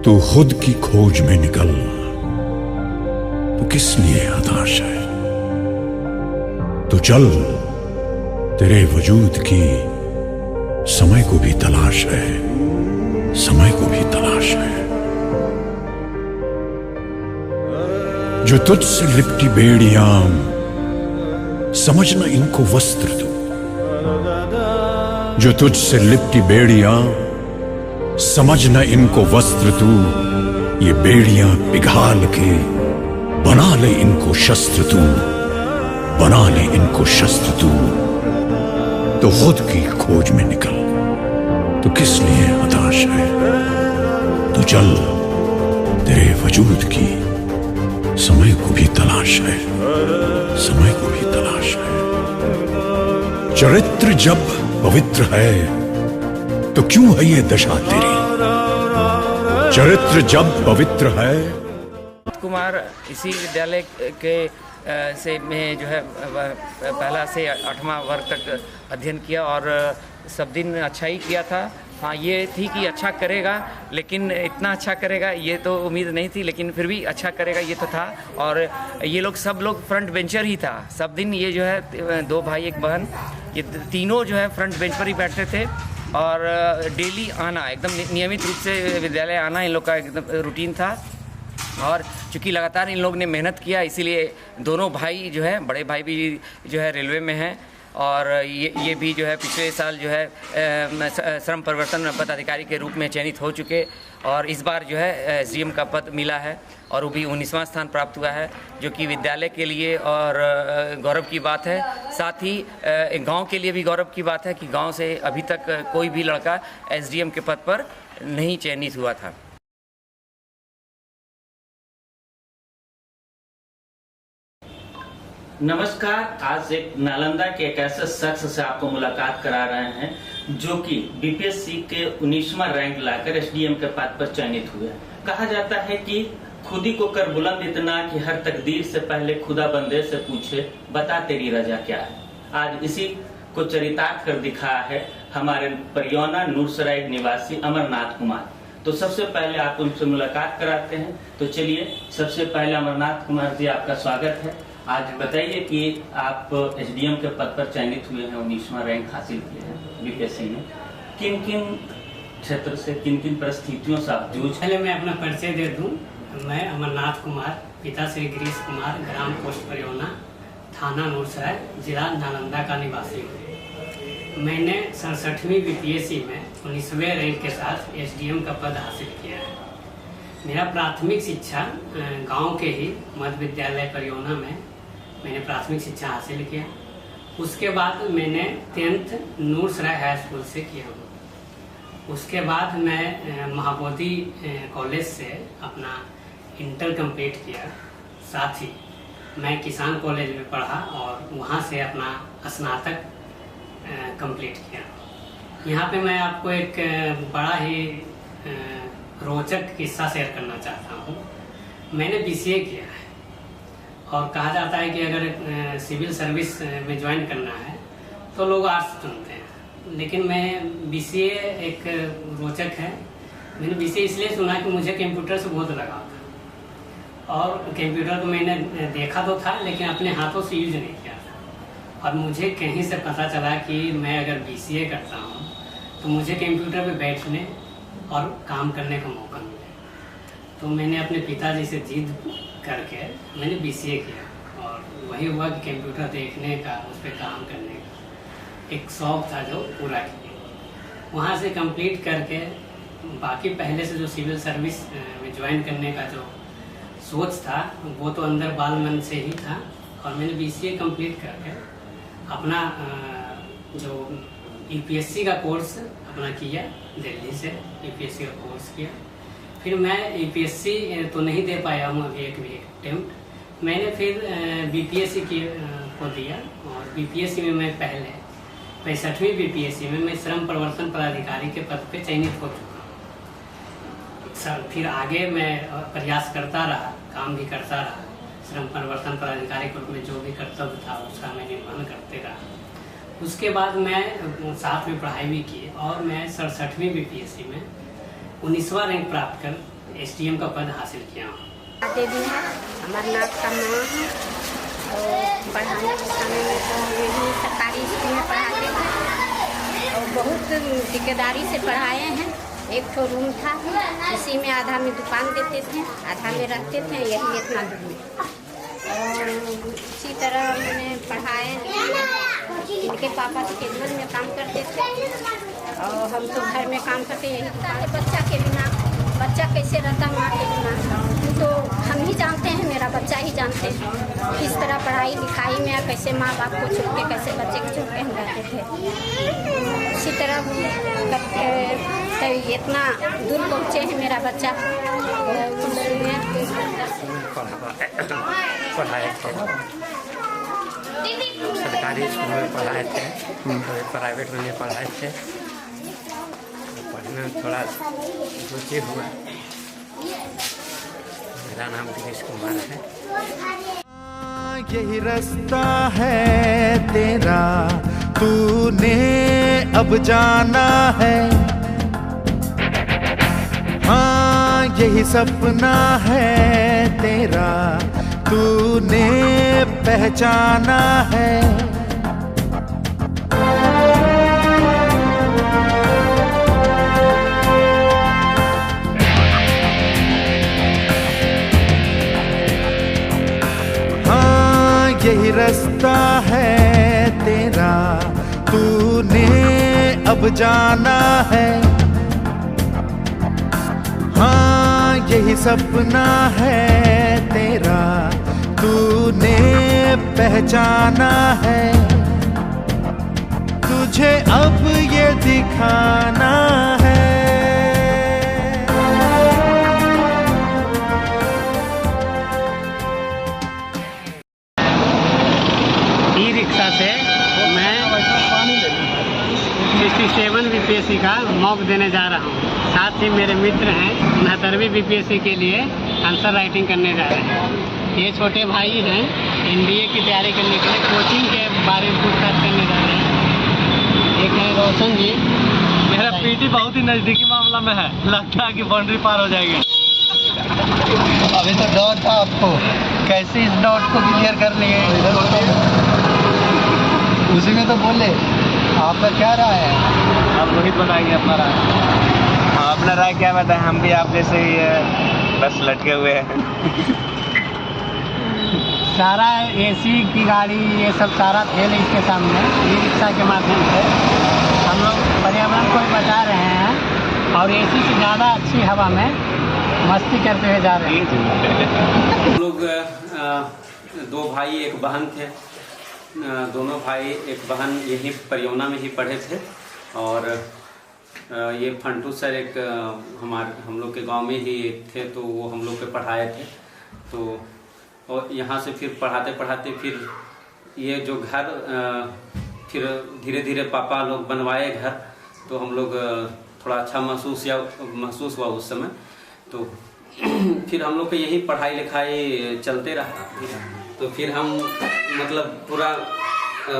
तू खुद की खोज में निकल, तो किस लिए हताश है? तो चल, तेरे वजूद की समय को भी तलाश है, समय को भी तलाश है। जो तुझसे लिपटी बेड़ियां, समझना इनको वस्त्र तू। जो तुझसे लिपटी बेड़ियां, समझना इनको वस्त्र तू। ये बेड़ियां पिघाल के बना ले इनको शस्त्र तू, बना ले इनको शस्त्र तू। तो खुद की खोज में निकल, तो किस लिए हताश है? तो चल, तेरे वजूद की समय को भी तलाश है, समय को भी तलाश है। चरित्र जब पवित्र है, तो क्यों है ये दशा तेरी? चरित्र जब पवित्र है। कुमार इसी विद्यालय के से में जो है पहला से 8वां वर्ग तक अध्ययन किया और सब दिन अच्छा ही किया था। हाँ, ये थी कि अच्छा करेगा, लेकिन इतना अच्छा करेगा ये तो उम्मीद नहीं थी, लेकिन फिर भी अच्छा करेगा ये तो था। और ये लोग सब लोग फ्रंट बेंचर ही था। सब दिन ये जो है 2 भाई 1 बहन, ये तीनों जो है फ्रंट बेंच पर ही बैठते थे और डेली आना, एकदम नियमित रूप से विद्यालय आना इन लोग का एकदम रूटीन था। और चूँकि लगातार इन लोग ने मेहनत किया, इसीलिए दोनों भाई जो है, बड़े भाई भी जो है रेलवे में हैं और ये भी जो है पिछले साल जो है श्रम परिवर्तन पदाधिकारी के रूप में चयनित हो चुके और इस बार जो है एसडीएम का पद मिला है और वो भी 19वां स्थान प्राप्त हुआ है, जो कि विद्यालय के लिए और गौरव की बात है। साथ ही गांव के लिए भी गौरव की बात है कि गांव से अभी तक कोई भी लड़का एसडीएम के पद पर नहीं चयनित हुआ था। नमस्कार, आज एक नालंदा के एक ऐसे शख्स से आपको मुलाकात करा रहे हैं जो कि बीपीएससी के 19वां रैंक लाकर एसडीएम के पद पर चयनित हुए। कहा जाता है कि खुदी को कर बुलंद इतना कि हर तकदीर से पहले खुदा बंदे से पूछे, बता तेरी रजा क्या है। आज इसी को चरितार्थ कर दिखाया है हमारे परियोना नूरसराय निवासी अमरनाथ कुमार। तो सबसे पहले आप उनसे मुलाकात कराते हैं। तो चलिए, सबसे पहले अमरनाथ कुमार जी, आपका स्वागत है। आज बताइए कि आप एसडीएम के पद पर चयनित हुए हैं, 19वां रैंक हासिल किए हैं बीपीएससी में। किन किन क्षेत्र से, किन किन परिस्थितियों से आप जूझ? पहले मैं अपना परिचय दे दूं। मैं अमरनाथ कुमार, पिता श्री गिरीश कुमार, ग्राम पोस्ट परियोना, थाना नूरसराय, जिला नालंदा का निवासी हूँ। मैंने 67वीं बीपीएससी में 19वें रैंक के साथ एसडीएम का पद हासिल किया है। मेरा प्राथमिक शिक्षा गांव के ही मध्य विद्यालय परियोना में मैंने प्राथमिक शिक्षा हासिल किया। उसके बाद मैंने 10th नूरसराय हाई स्कूल से किया हूँ। उसके बाद मैं महाबोधि कॉलेज से अपना इंटर कंप्लीट किया। साथ ही मैं किसान कॉलेज में पढ़ा और वहाँ से अपना स्नातक कंप्लीट किया। यहाँ पे मैं आपको एक बड़ा ही रोचक किस्सा शेयर करना चाहता हूँ। मैंने बीसीए किया है और कहा जाता है कि अगर सिविल सर्विस में ज्वाइन करना है तो लोग आर्ट्स चुनते हैं, लेकिन मैं बीसीए एक रोचक है। मैंने बीसीए इसलिए चुना कि मुझे कंप्यूटर से बहुत लगाव था और कंप्यूटर को मैंने देखा तो था, लेकिन अपने हाथों से यूज नहीं किया था। और मुझे कहीं से पता चला कि मैं अगर बीसीए करता हूँ तो मुझे कंप्यूटर पे बैठने और काम करने का मौका मिले। तो मैंने अपने पिताजी से जिद करके मैंने बीसीए किया और वही हुआ कि कंप्यूटर देखने का, उस पर काम करने का एक शौक था जो पूरा किया। वहाँ से कंप्लीट करके बाकी पहले से जो सिविल सर्विस में ज्वाइन करने का जो सोच था वो तो अंदर बाल मन से ही था। और मैंने बीसीए कंप्लीट करके अपना जो यूपीएससी का कोर्स अपना किया, दिल्ली से यूपीएससी का कोर्स किया। फिर मैं यूपीएससी तो नहीं दे पाया हूँ अभी एक भी अटेम्प्ट। मैंने फिर बीपीएससी को दिया और बीपीएससी में मैं पहले 65वीं बीपीएससी में मैं श्रम परिवर्तन पदाधिकारी के पद पे चयनित हो चुका हूँ। फिर आगे मैं प्रयास करता रहा, काम भी करता रहा। श्रम परिवर्तन पदाधिकारी के रूप में जो भी कर्तव्य था उसका मैं निर्वहन करते रहा। उसके बाद मैं साथ में पढ़ाई भी की और मैं 67वीं बीपीएससी में 19वां रैंक प्राप्त कर SDM का पद हासिल किया हूँ। देवी है, अमरनाथ का माँ है और पढ़ाने लिखाने में तो यही सरकारी स्कूल में पढ़ाते थे और बहुत ठेकेदारी से पढ़ाए हैं। एक ठो रूम था, इसी में आधा में दुकान देते थे, आधा में रहते थे, यही इतना दूर में। और इसी तरह मैंने पढ़ाए। इनके पापा स्टेटमेंट में काम करते थे और हम तो घर में काम करते यही दुकान। बच्चा के बिना बच्चा कैसे रहता माँ के बिना, तो हम ही जानते हैं, मेरा बच्चा ही जानते हैं किस तरह पढ़ाई लिखाई में कैसे माँ बाप को छोड़ के कैसे बच्चे को छोड़ के हम रहते थे। इसी तरह करके इतना दूर पहुँचे हैं मेरा बच्चा। पढ़ाए थे, सरकारी स्कूल में पढ़ाए थे, प्राइवेट में नहीं पढ़ाए थे। पढ़ने में थोड़ा रुचि हुआ। मेरा नाम गिरीश कुमार है। यही रास्ता है तेरा, तूने अब जाना है। हाँ यही सपना है तेरा, तूने पहचाना है। यही रास्ता है तेरा, तूने अब जाना है। हाँ यही सपना है तेरा, तूने पहचाना है। तुझे अब ये दिखाना है। ई-रिक्शा से मैं 67 BPSC का मॉक देने जा रहा हूँ। साथ ही मेरे मित्र हैं 69वीं BPSC के लिए आंसर राइटिंग करने जा रहे हैं। ये छोटे भाई हैं, NDA की तैयारी करने के लिए कोचिंग के बारे में पूछताछ करने जा रहे हैं। एक है रोशन जी, मेरा PT बहुत ही नज़दीकी मामला में है, लगता है कि बाउंड्री पार हो जाएगी। अभी तो डाउट था आपको, कैसे इस डाउट को क्लियर कर लिए? उसी में तो बोले। आपका क्या राय है? आप रोहित बताएंगे अपना राय। हाँ अपना राय क्या बताएं, हम भी आप जैसे ही बस लटके हुए हैं। सारा AC की गाड़ी ये सब सारा फेल है इसके सामने। ई-रिक्शा के माध्यम से हम लोग पर्यावरण को भी बचा रहे हैं और AC से ज़्यादा अच्छी हवा में मस्ती करते हुए जा रहे हैं। हम लोग 2 भाई एक बहन थे। दोनों भाई एक बहन यही परियोना में ही पढ़े थे और ये फंटू सर एक हम लोग के गांव में ही थे, तो वो हम लोग के पढ़ाए थे। तो और यहाँ से फिर पढ़ाते पढ़ाते फिर ये जो घर फिर धीरे धीरे पापा लोग बनवाए घर, तो हम लोग थोड़ा अच्छा महसूस हुआ उस समय। तो फिर हम लोग के यही पढ़ाई लिखाई चलते रहा। तो फिर हम मतलब पूरा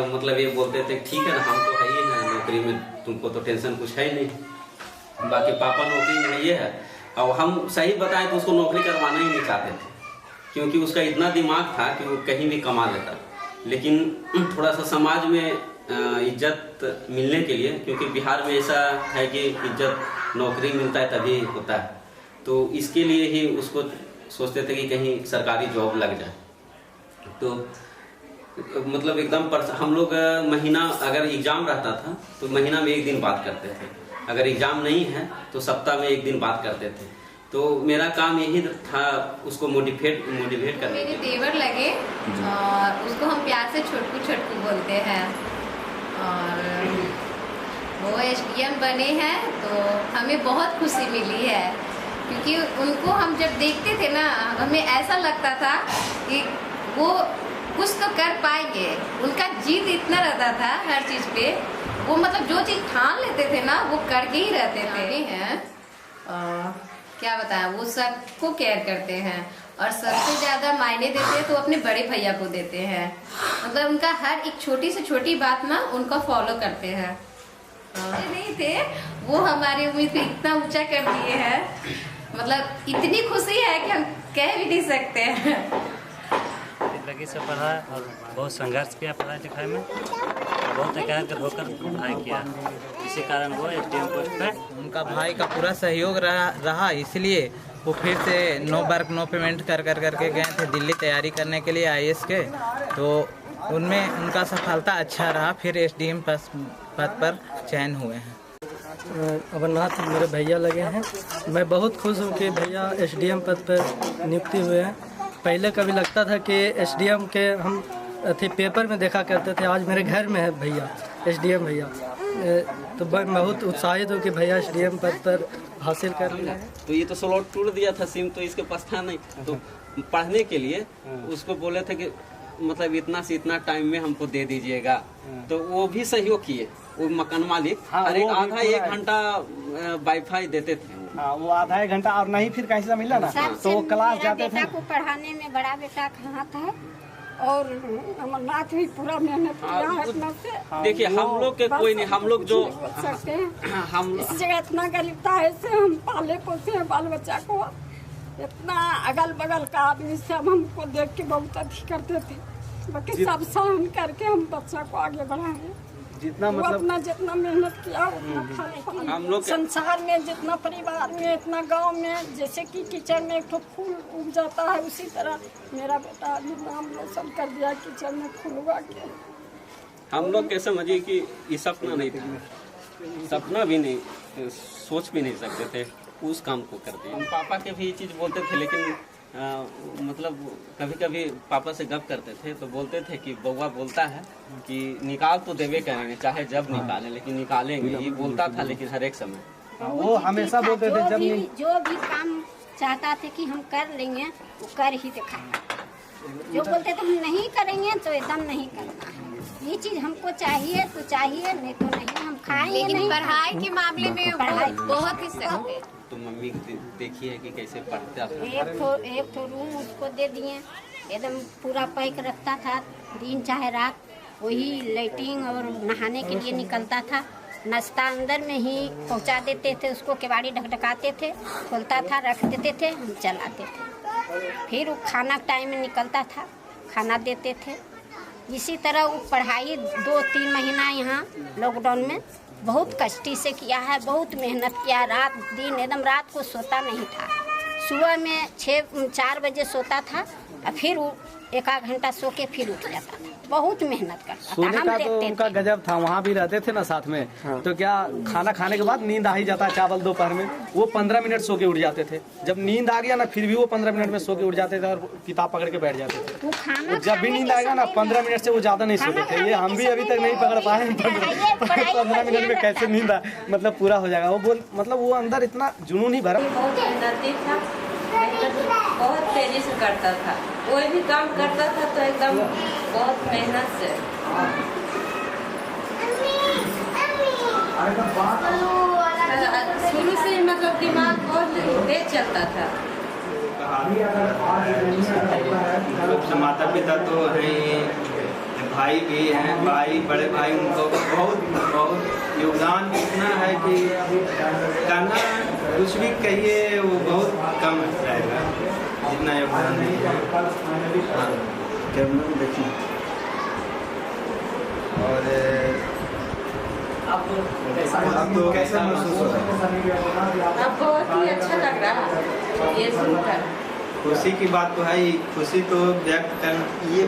मतलब ये बोलते थे ठीक है ना, हम तो है ही हैं नौकरी में, तुमको तो टेंशन कुछ है ही नहीं। बाकी पापा नौकरी में ये है, और हम सही बताएं तो उसको नौकरी करवाना ही नहीं चाहते थे, क्योंकि उसका इतना दिमाग था कि वो कहीं भी कमा लेता। लेकिन थोड़ा सा समाज में इज्जत मिलने के लिए, क्योंकि बिहार में ऐसा है कि इज्जत नौकरी मिलता है तभी होता है, तो इसके लिए ही उसको सोचते थे कि कहीं सरकारी जॉब लग जाए। तो मतलब एकदम हम लोग महीना अगर एग्ज़ाम रहता था तो महीना में 1 दिन बात करते थे, अगर एग्ज़ाम नहीं है तो सप्ताह में 1 दिन बात करते थे। तो मेरा काम यही था उसको मोटिवेट करना। मेरे देवर लगे और उसको हम प्यार से छोटकू बोलते हैं, और वो SDM बने हैं तो हमें बहुत खुशी मिली है, क्योंकि उनको हम जब देखते थे ना, हमें ऐसा लगता था कि वो कुछ तो कर पाएंगे। उनका जिद इतना रहता था हर चीज़ पे, वो मतलब जो चीज़ ठान लेते थे ना वो करके ही रहते थे। हैं क्या बताएं, वो सबको केयर करते हैं और सबसे ज़्यादा मायने देते हैं तो अपने बड़े भैया को देते हैं। मतलब उनका हर एक छोटी से छोटी बात ना उनका फॉलो करते हैं। नहीं थे वो हमारी उम्मीद को इतना ऊंचा कर दिए हैं, मतलब इतनी खुशी है कि हम कह भी नहीं सकते हैं। लगी से पढ़ा और बहुत संघर्ष किया पढ़ाई लिखाई में, बहुत एकाग्र होकर पढ़ाई किया, इसी कारण वो SDM पोस्ट पे उनका भाई का पूरा सहयोग रहा इसलिए वो फिर से नो वर्क नो पेमेंट कर करके गए थे दिल्ली तैयारी करने के लिए IAS के, तो उनमें उनका सफलता अच्छा रहा, फिर SDM पद पर चयन हुए हैं। अमरनाथ मेरे भैया लगे हैं, मैं बहुत खुश हूँ कि भैया SDM पद पर नियुक्ति हुए हैं। पहले कभी लगता था कि SDM के हम पेपर में देखा करते थे, आज मेरे घर में है भैया SDM भैया, तो मैं बहुत उत्साहित हूँ कि भैया SDM पद पर हासिल कर लिया है। तो ये तो स्लॉट टूट दिया था सिम, तो इसके पास था नहीं, तो पढ़ने के लिए उसको बोले थे कि मतलब इतना से इतना टाइम में हमको दे दीजिएगा, तो वो भी सहयोग किए, वो मकान मालिक हर एक आधा एक घंटा वाईफाई देते थे। हाँ, वो आधा एक घंटा और नहीं फिर कैसे मिला ना, तो क्लास जाते थे। बेटा को पढ़ाने में बड़ा बेटा का हाथ है और अमरनाथ भी पूरा मेहनत किया है अपना से। देखिए हम लोग के कोई नहीं, हम लोग जो हम इस जगह इतना गरीबता है से हम पाले पोसे हैं बाल बच्चा को, इतना अगल बगल का आदमी सब हमको देख के बहुत अच्छी करते थे, बाकी सब सहन करके हम बच्चा को आगे बढ़ाए। जितना मतलब अपना जितना मेहनत किया उतना हम लोग संसार में जितना परिवार में इतना गांव में जैसे कि कीचड़ में एक तो फूल उग जाता है, उसी तरह मेरा बेटा भी नाम रोशन कर दिया कीचड़ में फूल उगा के। हम लोग कैसे समझिए कि ये सपना नहीं था, सपना भी नहीं, सोच भी नहीं सकते थे, उस काम को कर दिया। पापा के भी ये चीज़ बोलते थे, लेकिन मतलब कभी कभी पापा से गप करते थे तो बोलते थे कि बउआ बोलता है कि निकाल तो देवे करेंगे चाहे जब निकालें, लेकिन निकालेंगे, ये बोलता था, लेकिन हर एक समय वो हमेशा बोलते थे जब जो भी काम चाहता थे कि हम कर लेंगे वो कर ही दिखाया, जो बोलते थे हम नहीं करेंगे तो एकदम नहीं करना है, ये चीज हमको चाहिए तो चाहिए, नहीं तो नहीं हम खाएंगे। लेकिन पढ़ाई के मामले में बहुत ही सख्त है। तो मम्मी देखिए कि कैसे पढ़ता था। एक तो रूम उसको दे दिए, एकदम पूरा पैक रखता था, दिन चाहे रात वही लाइटिंग और नहाने के लिए निकलता था, नाश्ता अंदर में ही पहुंचा देते थे, उसको केवाड़ी ढकढकाते थे, खोलता था, रख देते थे, हम चलाते थे, फिर वो खाना टाइम में निकलता था, खाना देते थे। इसी तरह वो पढ़ाई 2-3 महीना यहाँ लॉकडाउन में बहुत कष्टी से किया है, बहुत मेहनत किया, रात दिन एकदम रात को सोता नहीं था, सुबह में 4 बजे सोता था और फिर वो 1 घंटा सो के फिर उठ जाता था, बहुत मेहनत करता था। सोने का तो उनका गजब था, वहाँ भी रहते थे ना साथ में, तो क्या खाना खाने के बाद नींद आ ही जाता चावल दोपहर में, वो 15 मिनट सो के उठ जाते थे, जब नींद आ गया ना फिर भी वो 15 मिनट में सो के उठ जाते थे और किताब पकड़ के बैठ जाते थे। जब भी नींद आएगा ना 15 मिनट से वो ज्यादा नहीं सोते थे, ये हम भी अभी तक नहीं पकड़ पाए 15 मिनट में कैसे नींद मतलब पूरा हो जाएगा। वो मतलब वो अंदर इतना जुनून ही भरा, बहुत तेजी से करता था, कोई भी काम करता था तो एकदम बहुत मेहनत से। शुरू से मतलब दिमाग बहुत तेज चलता था। माता पिता तो हैं, भाई भी हैं, भाई बड़े भाई, उनको बहुत योगदान इतना है कि कहना कुछ भी कहिए वो बहुत कम रहेगा, जितना योगदान नहीं है। देखिए और आपको कैसा महसूस हो रहा है? अब बहुत ही अच्छा लग रहा है ये सुनकर। खुशी की बात तो है ही, खुशी तो व्यक्त कर ये